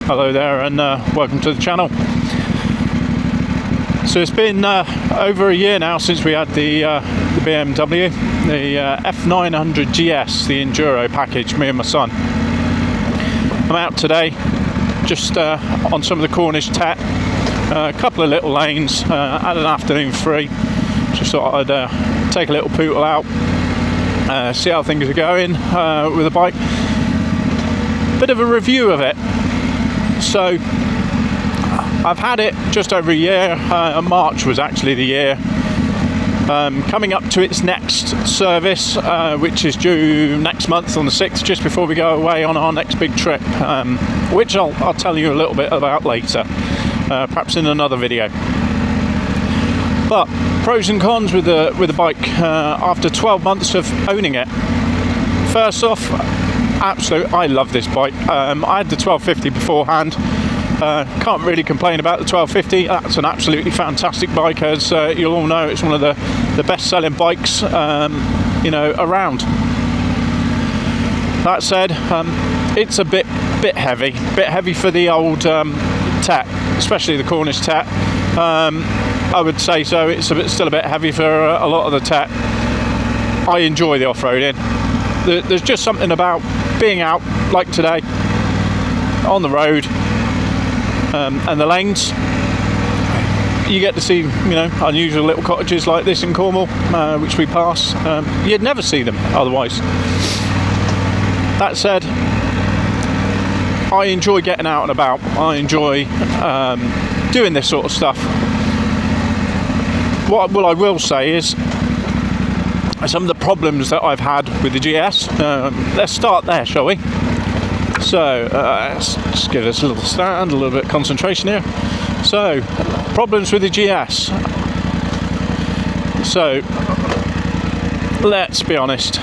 Hello there, and welcome to the channel. So it's been over a year now since we had the BMW, the F900 GS, the Enduro package, me and my son. I'm out today just on some of the Cornish TET, a couple of little lanes, had an afternoon free. Just thought I'd take a little pootle out, see how things are going with the bike. Bit of a review of it. So I've had it just over a year. March was actually the year. Coming up to its next service, which is due next month on the 6th, just before we go away on our next big trip, which I'll tell you a little bit about later, perhaps in another video. But pros and cons with the bike after 12 months of owning it. First off, I love this bike. I had the 1250 beforehand. Can't really complain about the 1250. That's an absolutely fantastic bike, as you'll all know. It's one of the best-selling bikes, around. That said, it's a bit heavy for the old TET, especially the Cornish TET. I would say so. It's still a bit heavy for a lot of the TET. I enjoy the off-roading. There's just something about being out like today on the road. And the lanes, you get to see, unusual little cottages like this in Cornwall, which we pass. You'd never see them otherwise. That said, I enjoy getting out and about. I enjoy doing this sort of stuff. What I will say is some of the problems that I've had with the GS. Let's start there, shall we? So let's just give us a little stand, a little bit of concentration here. So, problems with the GS. So, let's be honest.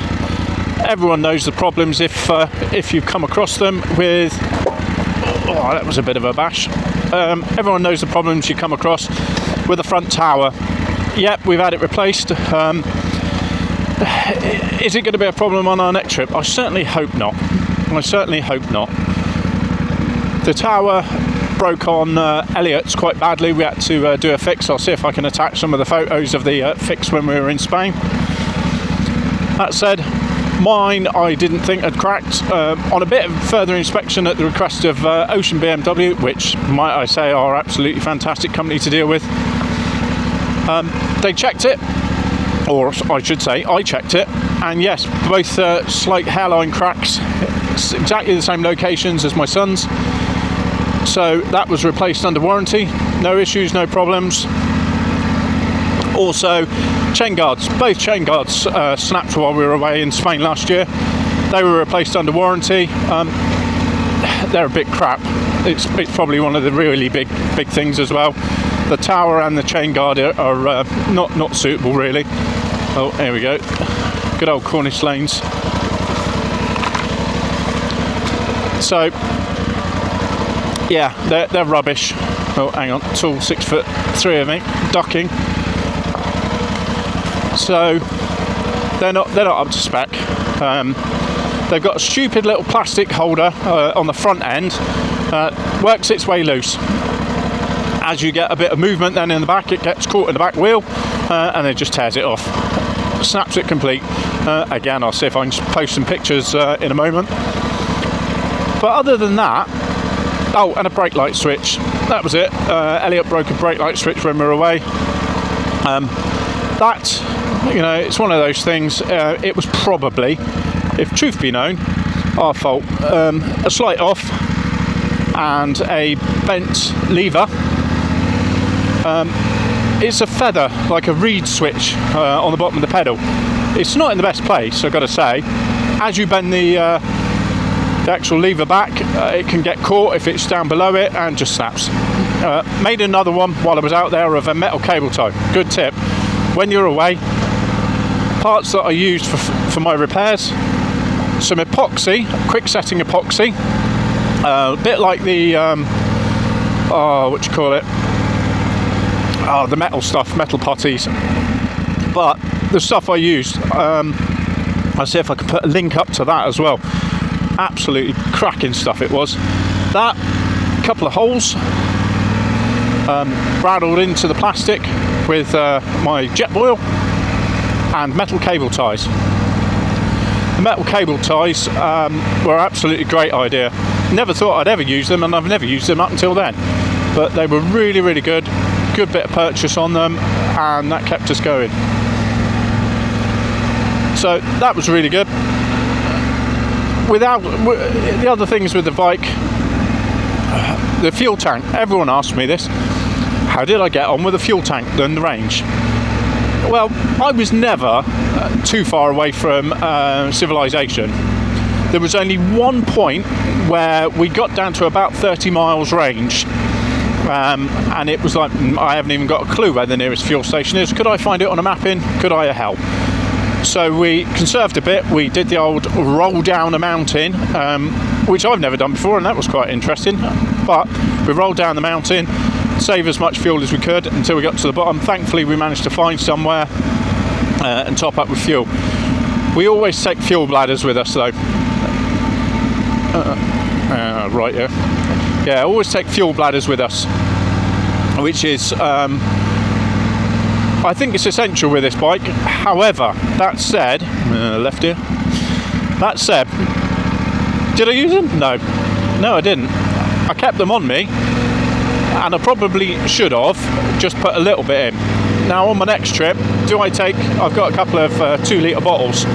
Everyone knows the problems if you've come across them with. Oh, that was a bit of a bash. Everyone knows the problems you come across with the front tower. Yep, we've had it replaced. Is it going to be a problem on our next trip? I certainly hope not. The tower broke on Elliott's quite badly. We had to do a fix. I'll see if I can attach some of the photos of the fix when we were in Spain. That said, mine I didn't think had cracked. On a bit of further inspection at the request of Ocean BMW, which, might I say, are absolutely fantastic company to deal with. They checked it. Or I should say, I checked it, and yes, both slight hairline cracks, exactly the same locations as my son's. So that was replaced under warranty, no issues, no problems. Also, chain guards, both chain guards snapped while we were away in Spain last year. They were replaced under warranty. They're a bit crap. It's probably one of the really big things as well. The tower and the chain guard are not suitable, really. Oh, here we go. Good old Cornish lanes. So, yeah, they're rubbish. Oh, hang on, tall 6'3" of me, ducking. So they're not up to spec. They've got a stupid little plastic holder on the front end. Works its way loose. As you get a bit of movement then in the back, it gets caught in the back wheel and it just tears it off. Snaps it complete. Again, I'll see if I can post some pictures in a moment. But other than that, oh, and a brake light switch. That was it. Elliot broke a brake light switch when we were away. It's one of those things. It was probably, if truth be known, our fault. A slight off and a bent lever. It's a feather, like a reed switch on the bottom of the pedal. It's not in the best place, I've got to say. As you bend the actual lever back, it can get caught if it's down below it and just snaps. Made another one while I was out there of a metal cable tie. Good tip. When you're away, parts that I used for my repairs, some epoxy, quick setting epoxy, a bit like the, the metal stuff, metal potties. But the stuff I used, I'll see if I can put a link up to that as well. Absolutely cracking stuff it was. That couple of holes, bradled into the plastic with my jet foil and metal cable ties. The metal cable ties were an absolutely great idea. Never thought I'd ever use them, and I've never used them up until then. But they were really, really good. Good bit of purchase on them, and that kept us going. So that was really good. Without the other things with the bike, the fuel tank. Everyone asked me this. How did I get on with the fuel tank and the range? Well, I was never too far away from civilization. There was only one point where we got down to about 30 miles range, and it was like, I haven't even got a clue where the nearest fuel station is. Could I find it on a mapping? Could I help? So we conserved a bit. We did the old roll down a mountain, which I've never done before, and that was quite interesting. But we rolled down the mountain, save as much fuel as we could until we got to the bottom. Thankfully, we managed to find somewhere and top up with fuel. We always take fuel bladders with us, though. Right here. Yeah, always take fuel bladders with us, which is, I think it's essential with this bike. However, that said, left here. That said, did I use them? No, I didn't. I kept them on me, and I probably should have just put a little bit in. Now on my next trip, I've got a couple of 2 litre bottles.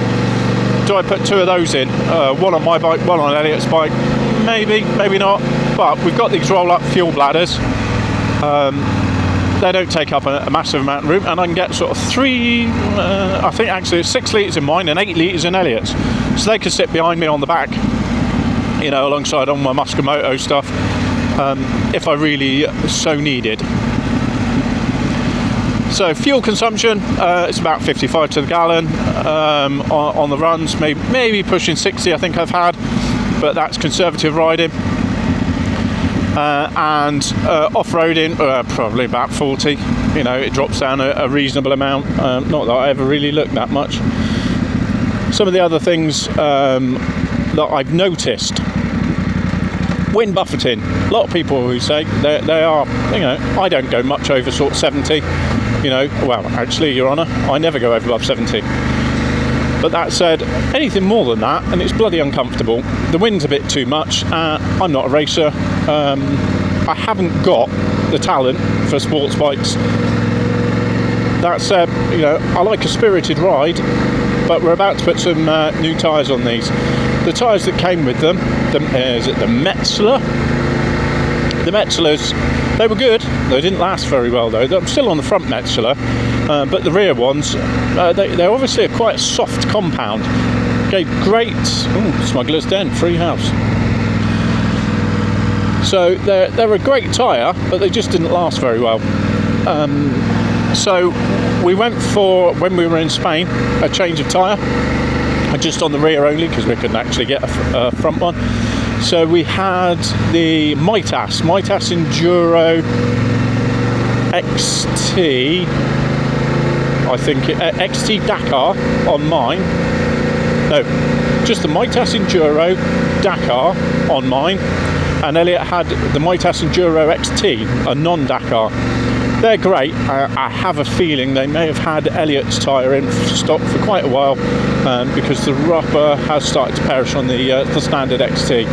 Do I put 2 of those in? One on my bike, one on Elliot's bike? Maybe, maybe not. But we've got these roll-up fuel bladders. They don't take up a massive amount of room, and I can get sort of 3, I think actually it's 6 litres in mine and 8 litres in Elliot's. So they can sit behind me on the back, alongside all my Muscomoto stuff, if I really so needed. So fuel consumption, it's about 55 to the gallon on the runs, maybe pushing 60 I think I've had, but that's conservative riding. And off-roading, probably about 40. It drops down a reasonable amount. Not that I ever really looked that much. Some of the other things that I've noticed: wind buffeting. A lot of people who say they are, I don't go much over sort of 70. Well, actually, Your Honour, I never go over above 70. But that said, anything more than that, and it's bloody uncomfortable. The wind's a bit too much. I'm not a racer. I haven't got the talent for sports bikes. That said, I like a spirited ride, but we're about to put some new tyres on these. The tyres that came with them, is it the Metzeler? The Metzlers, they were good. They didn't last very well though. I'm still on the front Metzeler, but the rear ones, they obviously are quite a soft compound. Gave great, Smuggler's Den, free house. So they're a great tyre, but they just didn't last very well. So we went for, when we were in Spain, a change of tyre, just on the rear only because we couldn't actually get a front one. So we had the Mitas Enduro XT, I think, XT Dakar on mine. No, just the Mitas Enduro Dakar on mine, and Elliot had the Mitas Enduro XT, a non-Dakar. They're great. I have a feeling they may have had Elliot's tyre in stock for quite a while, because the rubber has started to perish on the standard XT.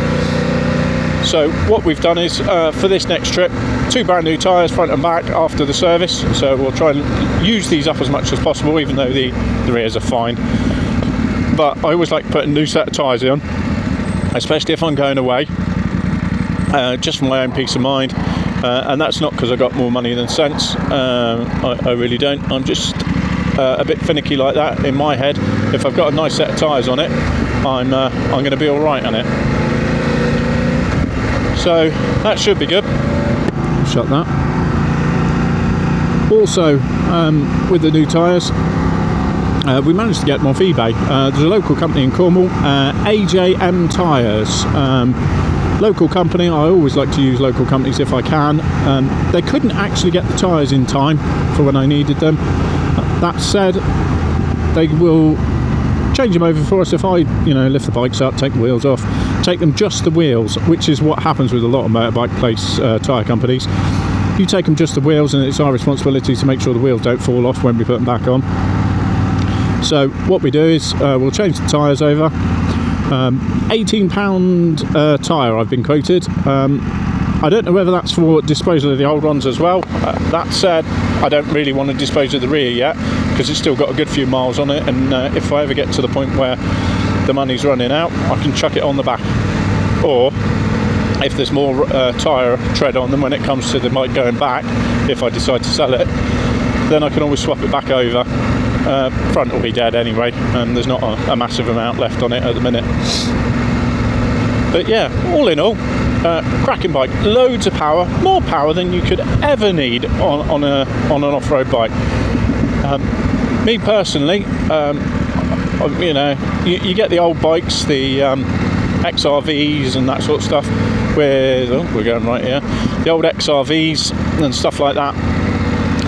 So what we've done is, for this next trip, 2 brand new tyres, front and back, after the service. So we'll try and use these up as much as possible, even though the rears are fine. But I always like to put a new set of tyres on, especially if I'm going away, just for my own peace of mind. And that's not because I got more money than sense. I really don't. I'm just a bit finicky like that in my head. If I've got a nice set of tyres on it, I'm going to be all right on it. So that should be good. Shut that. Also, with the new tyres, we managed to get them off eBay. There's a local company in Cornwall, AJM Tyres. Local company. I always like to use local companies if I can. They couldn't actually get the tyres in time for when I needed them. That said, they will change them over for us if I, lift the bikes up, take the wheels off, take them just the wheels, which is what happens with a lot of motorbike place tyre companies. You take them just the wheels, and it's our responsibility to make sure the wheels don't fall off when we put them back on. So what we do is we'll change the tyres over. £18 tyre I've been quoted. I don't know whether that's for disposal of the old ones as well. That said, I don't really want to dispose of the rear yet, because it's still got a good few miles on it, and if I ever get to the point where the money's running out, I can chuck it on the back. Or if there's more tyre tread on them when it comes to the bike going back, if I decide to sell it, then I can always swap it back over. Front will be dead anyway, and there's not a massive amount left on it at the minute. But yeah, all in all, cracking bike, loads of power, more power than you could ever need on an off-road bike. Me personally, you know, you get the old bikes, the XRVs and that sort of stuff, with, oh, we're going right here, the old XRVs and stuff like that,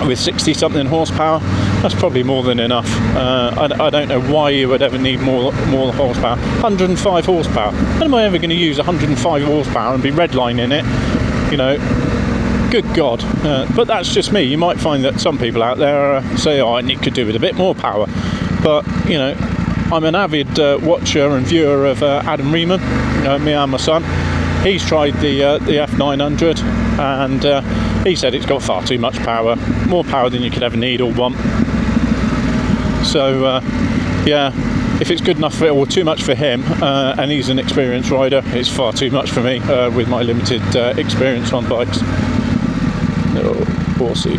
with 60 something horsepower. That's probably more than enough. I don't know why you would ever need more horsepower. 105 horsepower. When am I ever going to use 105 horsepower and be redlining it? You know, good God. But that's just me. You might find that some people out there say, oh, I could do with a bit more power. But, you know, I'm an avid watcher and viewer of Adam Riemann, me and my son. He's tried the F900, and he said it's got far too much power, more power than you could ever need or want. So yeah, if it's good enough for it, or too much for him, and he's an experienced rider, it's far too much for me with my limited experience on bikes. Oh, horsey.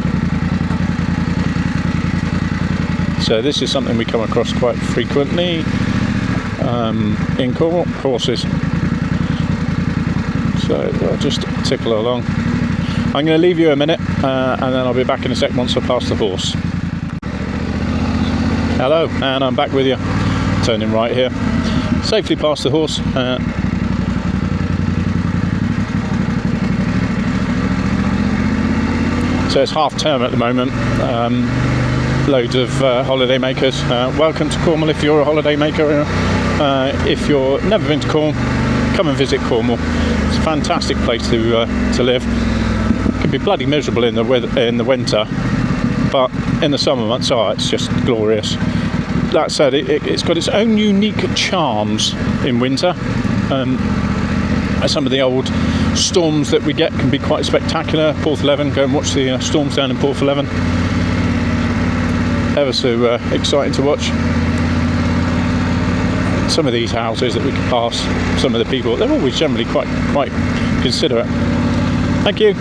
So this is something we come across quite frequently in Cornwall, horses. So I'll just tickle along. I'm going to leave you a minute, and then I'll be back in a sec once I pass the horse. Hello, and I'm back with you. Turning right here. Safely past the horse. So it's half term at the moment. Loads of holiday makers. Welcome to Cornwall if you're a holiday maker. If you've never been to Cornwall, come and visit Cornwall. It's a fantastic place to live. It can be bloody miserable in the winter, but in the summer months, it's just glorious. That said, it's got its own unique charms in winter. Some of the old storms that we get can be quite spectacular. Porthleven, go and watch the storms down in Porthleven. Ever so exciting to watch. Some of these houses that we can pass, some of the people, they're always generally quite considerate. Thank you.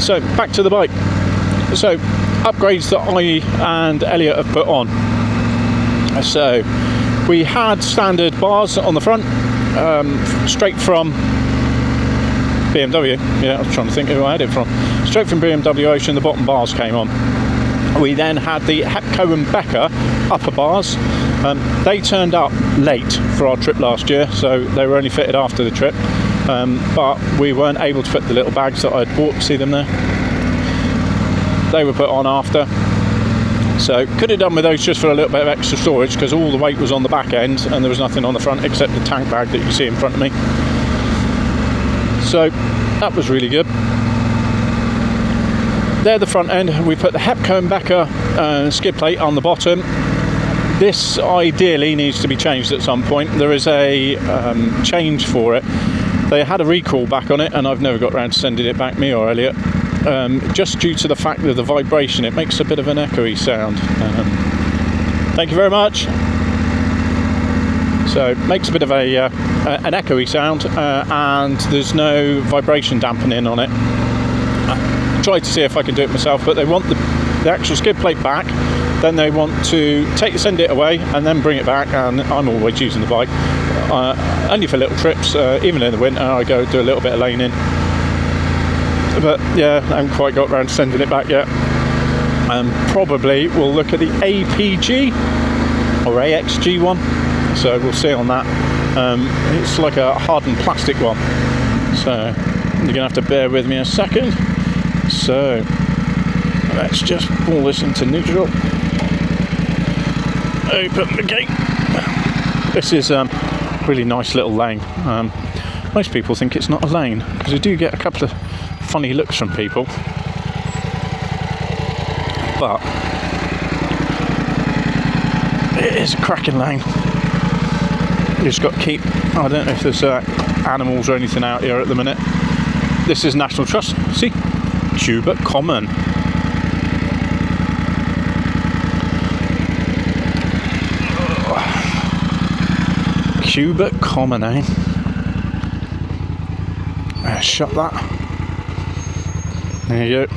So back to the bike. So upgrades that I and Elliot have put on. So we had standard bars on the front, straight from BMW. Yeah, I was trying to think who I had it from. Straight from BMW Ocean, the bottom bars came on. We then had the Hepco and Becker upper bars. They turned up late for our trip last year, so they were only fitted after the trip. But we weren't able to fit the little bags that I'd bought. See them there? They were put on after. So could have done with those just for a little bit of extra storage, because all the weight was on the back end and there was nothing on the front except the tank bag that you see in front of me. So that was really good. There, the front end, we put the Hepco and Becker skid plate on the bottom. This ideally needs to be changed at some point. There is a change for it. They had a recall back on it, and I've never got around to sending it back, me or Elliot, just due to the fact of the vibration. It makes a bit of an echoey sound. Thank you very much. So it makes a bit of an echoey sound, and there's no vibration dampening on it. Tried to see if I could do it myself, but they want the actual skid plate back, then they want to send it away and then bring it back, and I'm always using the bike only for little trips. Even in the winter I go do a little bit of laning, but yeah, I haven't quite got around to sending it back yet. Probably we'll look at the APG or AXG one, so we'll see on that. It's like a hardened plastic one, so you're gonna have to bear with me a second. So let's just pull this into neutral. Open the gate. This is really nice little lane. Most people think it's not a lane because I do get a couple of funny looks from people, but it is a cracking lane. You just got to keep, I don't know if there's animals or anything out here at the minute. This is National Trust, see, Cubic Common. Cubic Common, eh? Shut that. There you go.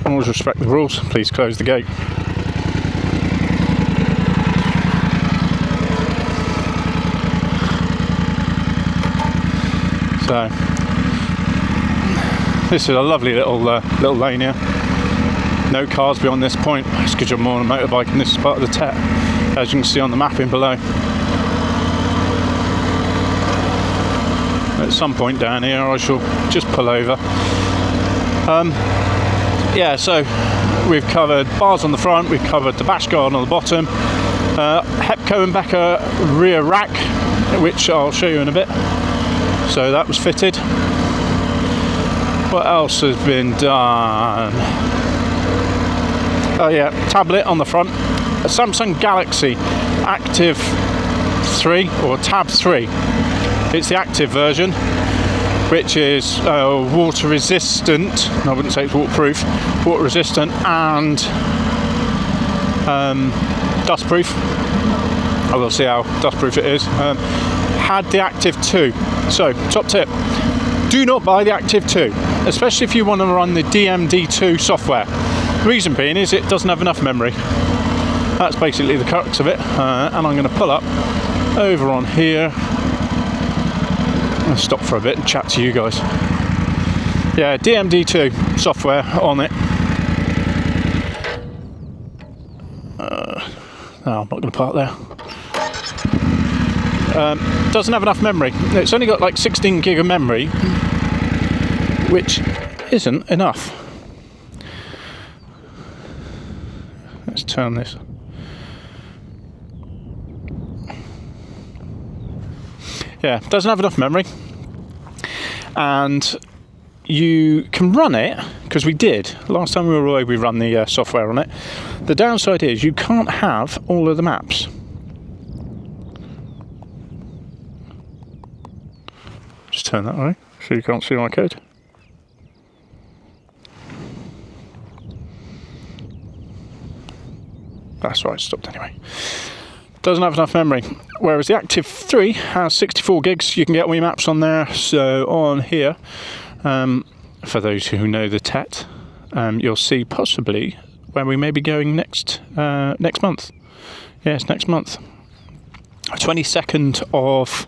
Always respect the rules. Please close the gate. So this is a lovely little lane here. No cars beyond this point. It's because you're more on a motorbike, and this is part of the TET, as you can see on the mapping below. At some point down here I shall just pull over. Yeah, so we've covered bars on the front, we've covered the bash guard on the bottom, Hepco and Becker rear rack, which I'll show you in a bit. So that was fitted. What else has been done? Oh yeah, tablet on the front, a Samsung Galaxy Active 3 or Tab 3. It's the active version, which is water resistant. I wouldn't say it's waterproof, water resistant and dust proof. I will see how dust proof it is. Had the Active 2. So, top tip, do not buy the Active 2, especially if you want to run the DMD2 software. The reason being is it doesn't have enough memory. That's basically the crux of it. And I'm going to pull up over on here. I'll stop for a bit and chat to you guys. Yeah, DMD2 software on it. No, I'm not going to park there. Doesn't have enough memory. It's only got like 16 gig of memory, which isn't enough. Let's turn this. Yeah, doesn't have enough memory, and you can run it, because we did last time we were away, we run the software on it. The downside is you can't have all of the maps. Just turn that way so you can't see my code. That's right, stopped anyway. Doesn't have enough memory, whereas the Active 3 has 64 gigs. You can get all your maps on there. So on here, for those who know the TET, you'll see possibly where we may be going next month. Yes, next month. 22nd of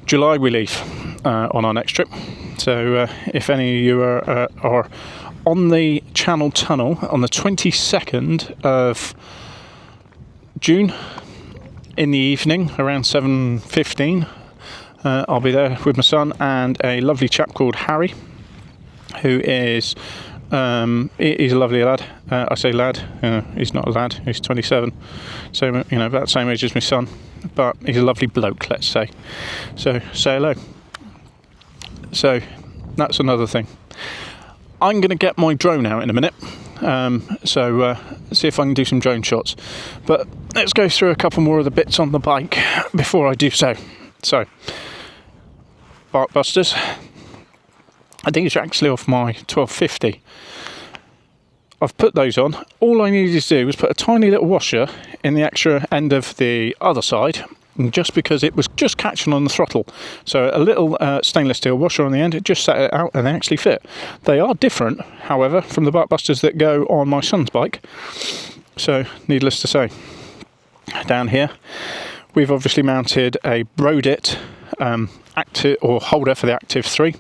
July we leave on our next trip. So if any of you are on the Channel Tunnel on the 22nd of June, in the evening around 7:15, I'll be there with my son and a lovely chap called Harry, who is he's a lovely lad. I say lad, he's not a lad, he's 27, so about the same age as my son, but he's a lovely bloke, let's say. So say hello. So that's another thing. I'm going to get my drone out in a minute, so see if I can do some drone shots. But let's go through a couple more of the bits on the bike before I do so. So, bark busters. I think it's actually off my 1250. I've put those on. All I needed to do was put a tiny little washer in the extra end of the other side, just because it was just catching on the throttle. So a little stainless steel washer on the end, it just set it out and they actually fit. They are different, however, from the bark busters that go on my son's bike. So needless to say, down here we've obviously mounted a Brodit active or holder for the Active 3,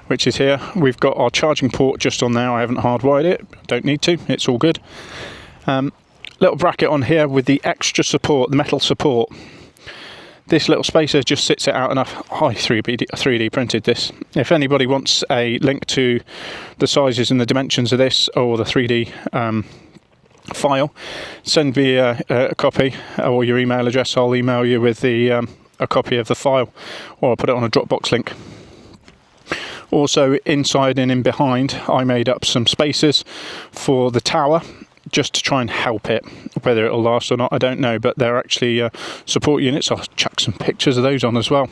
which is here. We've got our charging port just on there. I haven't hardwired it, don't need to, it's all good. Little bracket on here with the extra support, the metal support. This little spacer just sits it out enough. I 3D printed this. If anybody wants a link to the sizes and the dimensions of this, or the 3D file, send me a copy or your email address. I'll email you with a copy of the file, or I'll put it on a Dropbox link. Also, inside and in behind, I made up some spaces for the tower, just to try and help it. Whether it'll last or not, I don't know, but they're actually support units. I'll chuck some pictures of those on as well.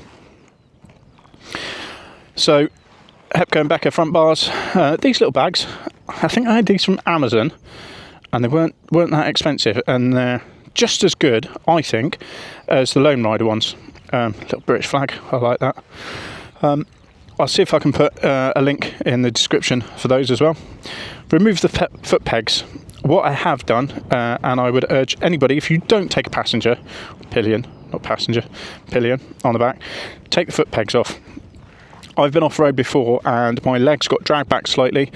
So, Hepco and Becker front bars. These little bags, I think I had these from Amazon, and they weren't that expensive, and they're just as good, I think, as the Lone Rider ones. Little British flag, I like that. I'll see if I can put a link in the description for those as well. Remove the foot pegs. What I have done, and I would urge anybody, if you don't take a pillion on the back, take the foot pegs off. I've been off-road before and my legs got dragged back slightly.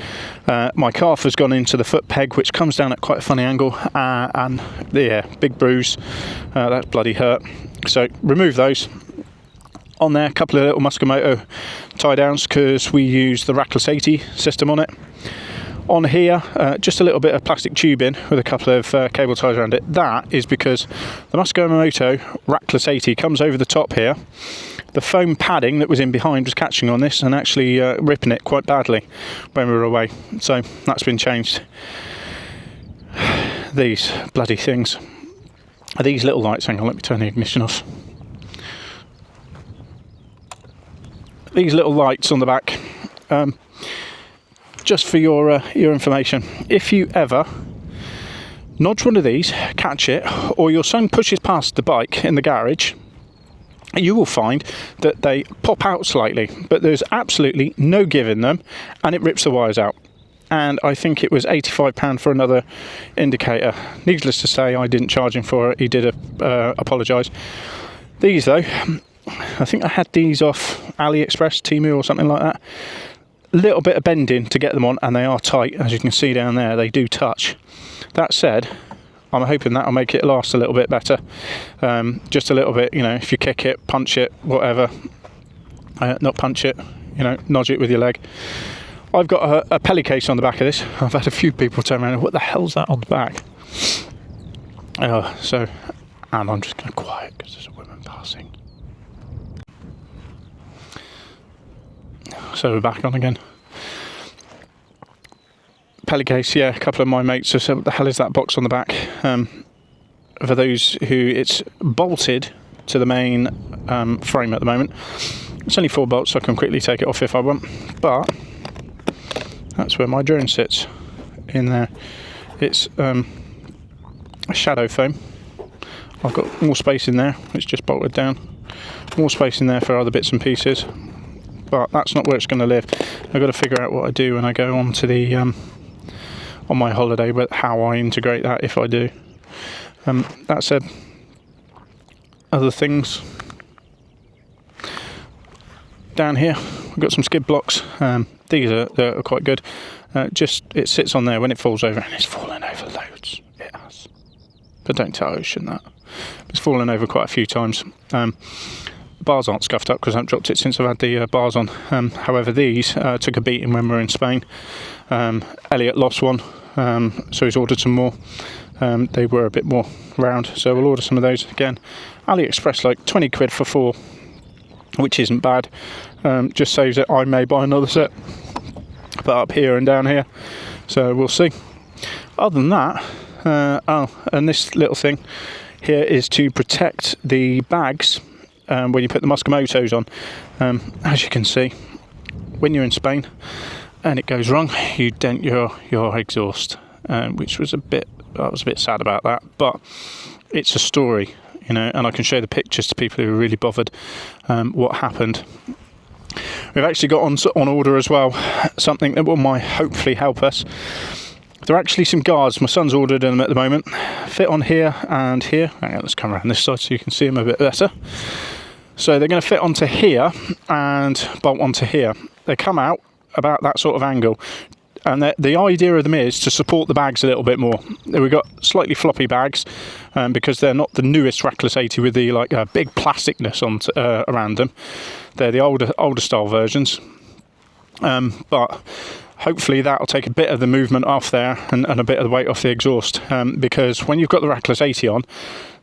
My calf has gone into the foot peg, which comes down at quite a funny angle, and yeah, big bruise. That's bloody hurt. So remove those. On there, a couple of little Muscomoto tie downs, because we use the Rackless 80 system on it. On here, just a little bit of plastic tubing with a couple of cable ties around it. That is because the Muscomoto Rackless 80 comes over the top here. The foam padding that was in behind was catching on this and actually ripping it quite badly when we were away. So that's been changed. These bloody things. These little lights, hang on, let me turn the ignition off. These little lights on the back, just for your information, if you ever nudge one of these, catch it, or your son pushes past the bike in the garage, you will find that they pop out slightly, but there's absolutely no give in them, and it rips the wires out. And I think it was £85 for another indicator. Needless to say, I didn't charge him for it. He did apologise. These though, I think I had these off AliExpress, Temu or something like that. A little bit of bending to get them on, and they are tight, as you can see down there. They do touch. That said, I'm hoping that'll make it last a little bit better. Just a little bit, you know, if you kick it, punch it, whatever. Not punch it, you know, nudge it with your leg. I've got a pelly case on the back of this. I've had a few people turn around and, what the hell's that on the back? And I'm just going to quiet because there's a woman passing. So we're back on again. Pelly case, yeah, a couple of my mates have said, what the hell is that box on the back? For those who, it's bolted to the main frame at the moment. It's only 4 bolts, so I can quickly take it off if I want, but that's where my drone sits, in there. It's a shadow foam. I've got more space in there, it's just bolted down. More space in there for other bits and pieces, but that's not where it's going to live. I've got to figure out what I do when I go on to the on my holiday, but how I integrate that if I do. That said, other things down here, we've got some skid blocks. These are quite good. Just it sits on there when it falls over, and it's fallen over loads. It has, but don't tell Ocean that. It's fallen over quite a few times. Bars aren't scuffed up because I haven't dropped it since I've had the bars on. However, these took a beating when we were in Spain. Elliot lost one, so he's ordered some more. They were a bit more round, so we'll order some of those again. AliExpress, like 20 quid for 4, which isn't bad. Just saves it. I may buy another set, but up here and down here, so we'll see. Other than that, and this little thing here is to protect the bags when you put the Muscomotos on. As you can see, when you're in Spain and it goes wrong, you dent your exhaust, which was I was a bit sad about that, but it's a story, you know, and I can show the pictures to people who are really bothered what happened. We've actually got on order as well something that might hopefully help us. There are actually some guards, my son's ordered them at the moment, fit on here and here. Hang on, let's come around this side so you can see them a bit better. So they're going to fit onto here and bolt onto here. They come out about that sort of angle, and the idea of them is to support the bags a little bit more. We've got slightly floppy bags because they're not the newest Rackless 80 with the big plasticness on around them. They're the older style versions, but hopefully that'll take a bit of the movement off there and a bit of the weight off the exhaust, because when you've got the rackless 80 on,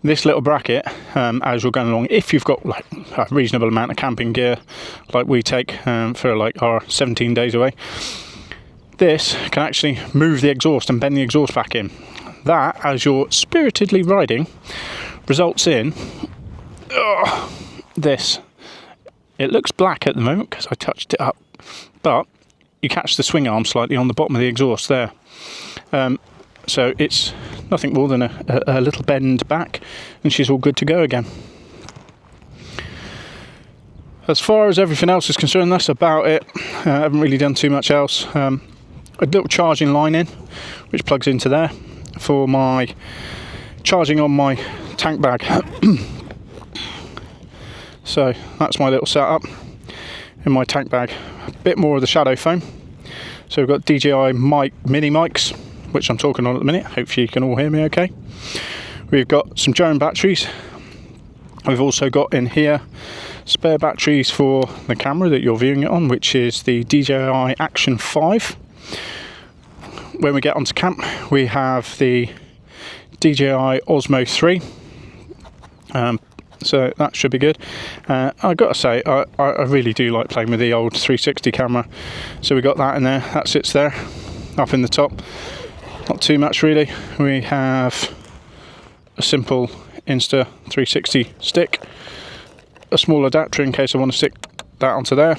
this little bracket, as you're going along, if you've got like a reasonable amount of camping gear like we take for like our 17 days away, this can actually move the exhaust and bend the exhaust back in. That, as you're spiritedly riding, results in this. It looks black at the moment because I touched it up, but you catch the swing arm slightly on the bottom of the exhaust there. So it's nothing more than a little bend back, and she's all good to go again. As far as everything else is concerned, that's about it. I haven't really done too much else. A little charging line in, which plugs into there for my charging on my tank bag. So that's my little setup in my tank bag. A bit more of the shadow foam. So we've got DJI mini mics, which I'm talking on at the minute. Hopefully you can all hear me okay. We've got some drone batteries. We've also got in here spare batteries for the camera that you're viewing it on, which is the DJI Action 5. When we get onto camp, we have the DJI Osmo 3. So that should be good. I've got to say, I really do like playing with the old 360 camera. So we got that in there. That sits there, up in the top. Not too much really. We have a simple Insta 360 stick, a small adapter in case I want to stick that onto there.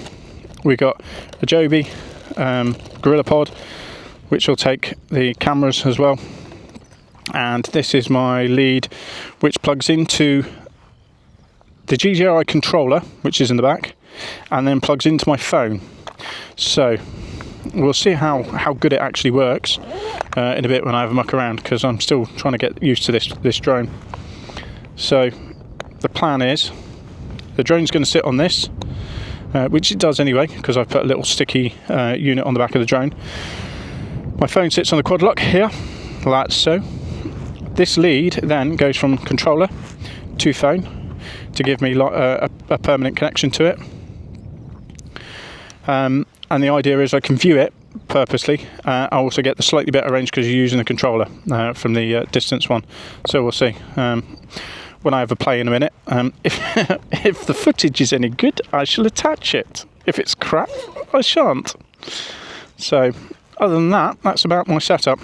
We got a Joby Gorilla Pod, which will take the cameras as well. And this is my lead, which plugs into the DJI controller, which is in the back, and then plugs into my phone. So we'll see how good it actually works in a bit when I have a muck around, because I'm still trying to get used to this drone. So the plan is the drone's going to sit on this, which it does anyway, because I've put a little sticky unit on the back of the drone. My phone sits on the quad lock here, like so. This lead then goes from controller to phone to give me a permanent connection to it. And the idea is I can view it purposely. I also get the slightly better range because you're using the controller from the distance one. So we'll see when I have a play in a minute. If the footage is any good, I shall attach it. If it's crap, I shan't. So other than that, that's about my setup.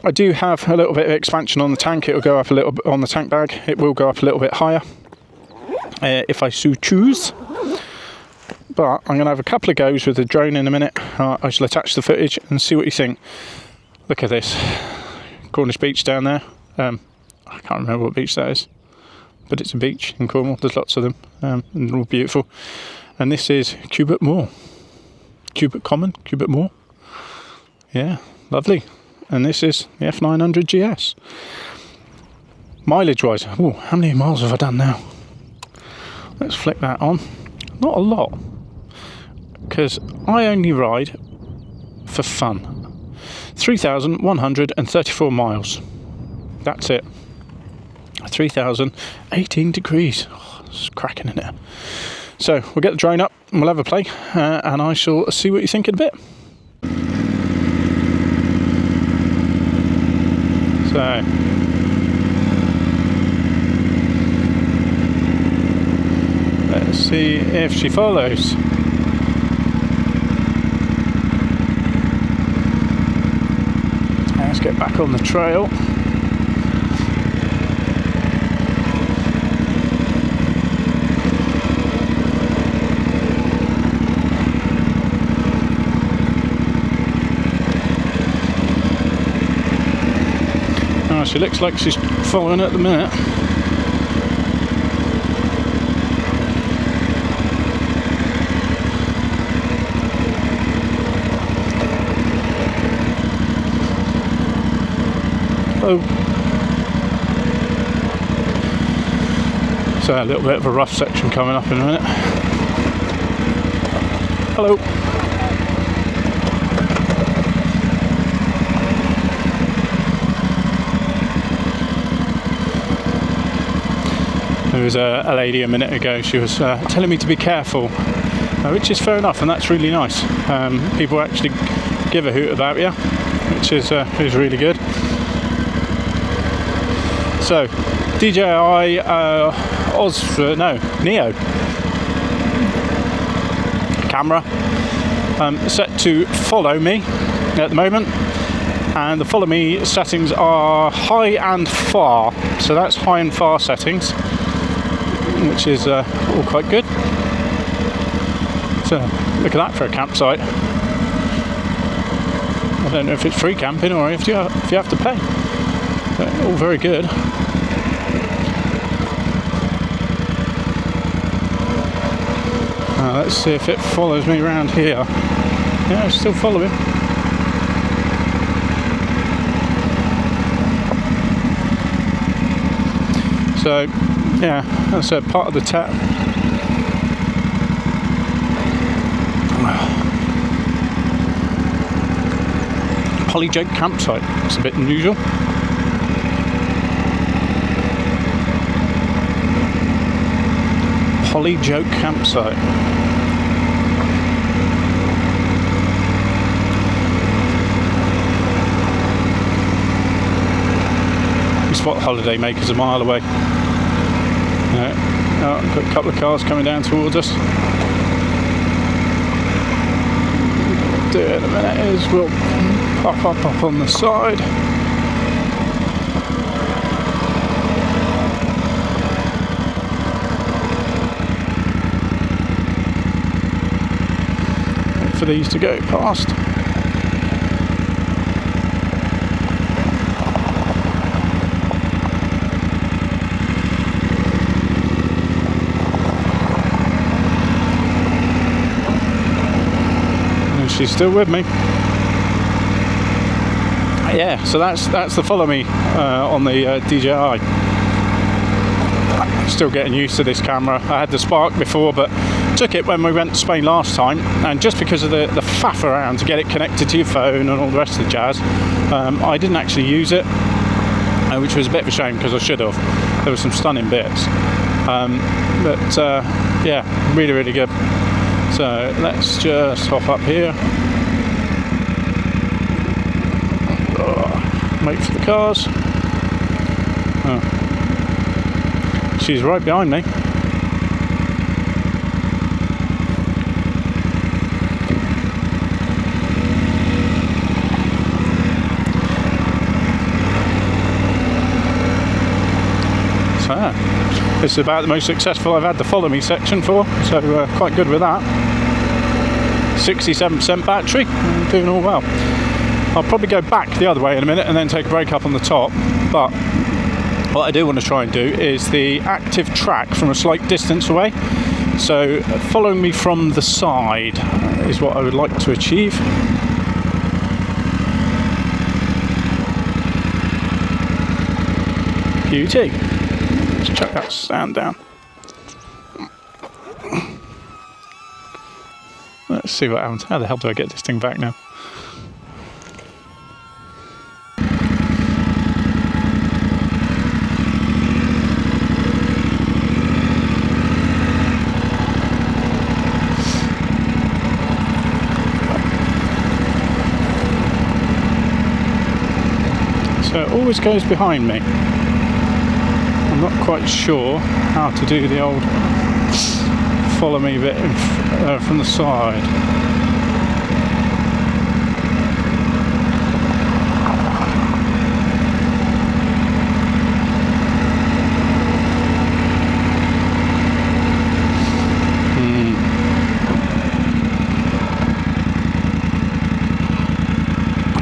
I do have a little bit of expansion on the tank. It will go up a little bit on the tank bag. It will go up a little bit higher if I so choose. But I'm going to have a couple of goes with the drone in a minute. I shall attach the footage and see what you think. Look at this. Cornish beach down there. I can't remember what beach that is, but it's a beach in Cornwall. There's lots of them, and they're all beautiful. And this is Cubitt Moor. Cubitt Common, Cubitt Moor. Yeah, lovely. And this is the F900 GS. Mileage wise, how many miles have I done now? Let's flick that on. Not a lot, because I only ride for fun. 3,134 miles. That's it. 3,018 degrees. Oh, it's cracking in it. So we'll get the drone up and we'll have a play, and I shall see what you think in a bit. So let's see if she follows. Let's get back on the trail. Oh, she looks like she's following at the minute. Oh. So a little bit of a rough section coming up in a minute. Hello. There was a lady a minute ago, she was telling me to be careful which is fair enough, and that's really nice. People actually give a hoot about you, which is really good. So DJI NEO camera, set to follow me at the moment, and the follow me settings are high and far, so that's high and far settings, which is all quite good. So look at that for a campsite. I don't know if it's free camping or if you have to pay, but all very good. Let's see if it follows me around here. Yeah, it's still following. So, yeah, that's a part of the TET. Polyjoke campsite. It's a bit unusual. Polyjoke campsite. We spot holiday makers a mile away. Got a couple of cars coming down towards us. Do it in a minute is we'll pop up on the side. Wait for these to go past. She's still with me. Yeah, so that's the follow me on the DJI. Still getting used to this camera. I had the Spark before, but took it when we went to Spain last time, and just because of the faff around to get it connected to your phone and all the rest of the jazz, I didn't actually use it, which was a bit of a shame because I should have. There were some stunning bits, but yeah, really, really good. So let's just hop up here. Wait for the cars. Oh. She's right behind me. So this is about the most successful I've had the follow me section for, so quite good with that. 67% battery, doing all well. I'll probably go back the other way in a minute and then take a break up on the top, but what I do want to try and do is the active track from a slight distance away. So following me from the side is what I would like to achieve. Beauty. Let's chuck that stand down. Let's see what happens. How the hell do I get this thing back now? So it always goes behind me. I'm not quite sure how to do the old follow me bit from the side.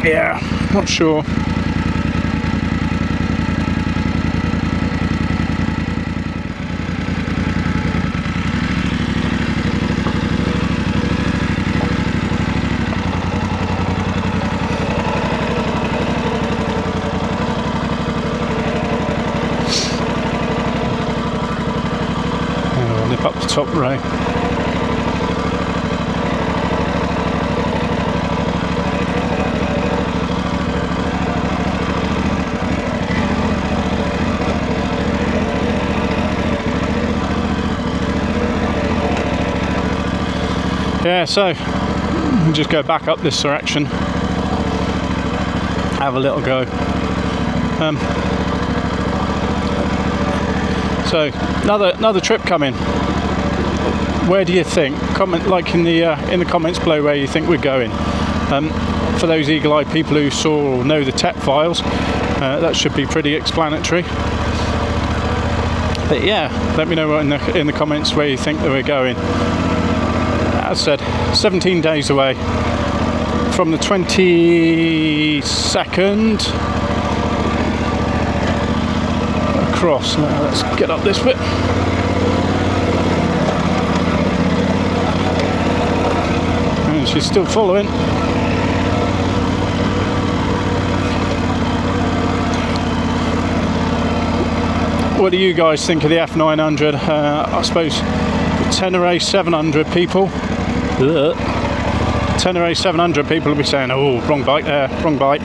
Yeah, not sure. Up the top row. Yeah, so we'll just go back up this direction, have a little go. So another trip coming. Where do you think? Comment like in the comments below where you think we're going. For those eagle-eyed people who saw or know the TET files, that should be pretty explanatory. But yeah, let me know in the comments where you think that we're going. As I said, 17 days away from the 22nd. Across. Now let's get up this bit. And she's still following. What do you guys think of the F900? I suppose the Tenere 700 people. Tenere 700 people will be saying, "Oh, wrong bike there, wrong bike."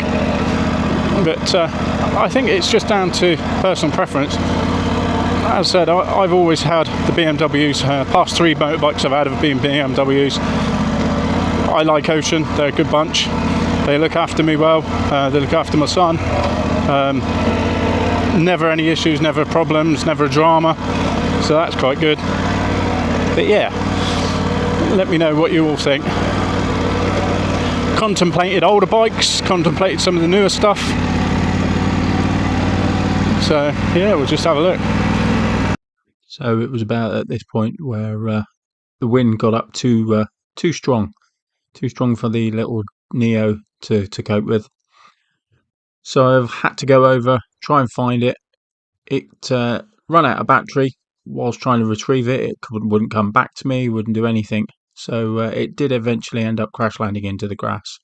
But I think it's just down to personal preference. As I said, I've always had the BMWs. Past 3 motorbikes I've had have been BMWs. I like Ocean. They're a good bunch. They look after me well. They look after my son. Never any issues, never problems, never drama. So that's quite good. But yeah, let me know what you all think. Contemplated older bikes, contemplated some of the newer stuff. So yeah, we'll just have a look. So it was about at this point where the wind got up too strong for the little Neo to cope with. So I've had to go over, try and find it. It ran out of battery whilst trying to retrieve it. It wouldn't come back to me, wouldn't do anything. So it did eventually end up crash landing into the grass.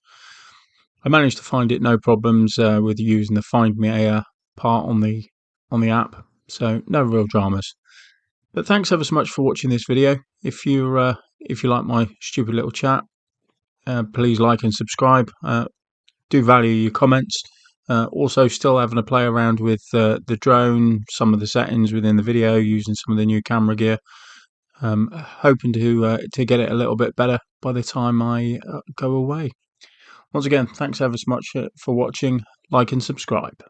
I managed to find it no problems with using the Find Me part on the app. So no real dramas. But thanks ever so much for watching this video. If you like my stupid little chat, please like and subscribe. Do value your comments. Also still having a play around with the drone, some of the settings within the video, using some of the new camera gear. Hoping to get it a little bit better by the time I go away. Once again, thanks ever so much for watching. Like and subscribe.